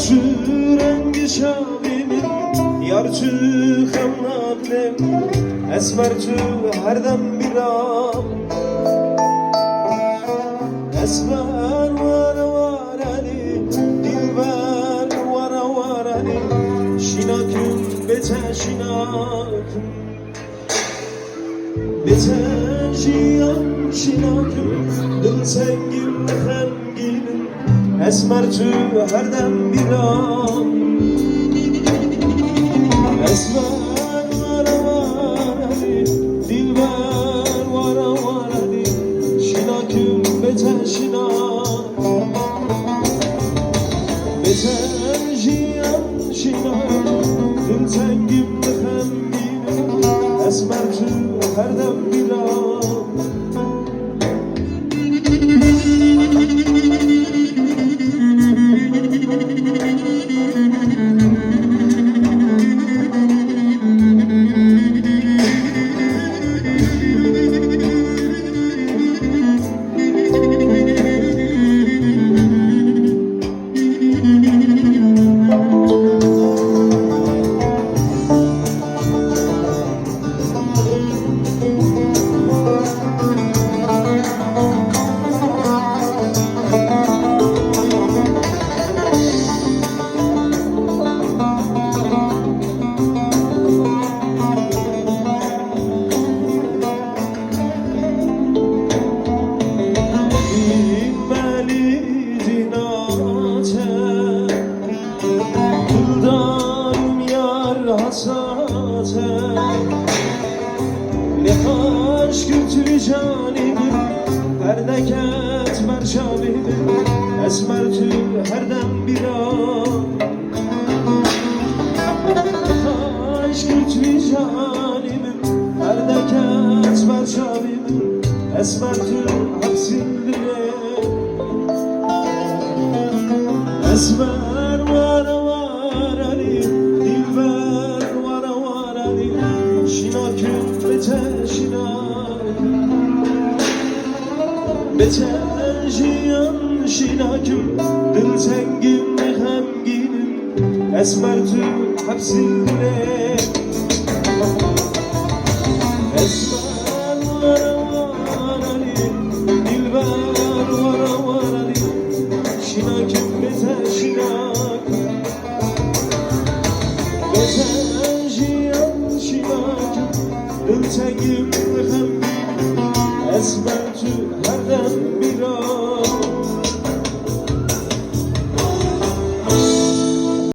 چو رنگ شاویمین یار چو خمنابنم اسمر چو هر دم بیرام اسمر وارا وارانی dilber vara varani şinaküm beten şinaküm beten şiyan şinaküm dil sengim hemginim esmer çü her dem biram esmer vara varani dilber vara varani şinaküm beten şinaküm beten şiyan şinaküm dil sengim hemginim esmer çü her dem biram Lehaş kültürü canimim Perdeket merşabimim Esmer tül her dem biram Lehaş kültürü canimim Perdeket merşabimim Esmer tül hapsindire Esmer vara varani dilber vara varani şinaküm beten şinaküm beten şiyan şinaküm dil sengim hemginim esmer tül hapsindire esmer vara varani dilber vara varani şinaküm beten şinaküm beten şiyan şinaküm dil sengim hemginim esmer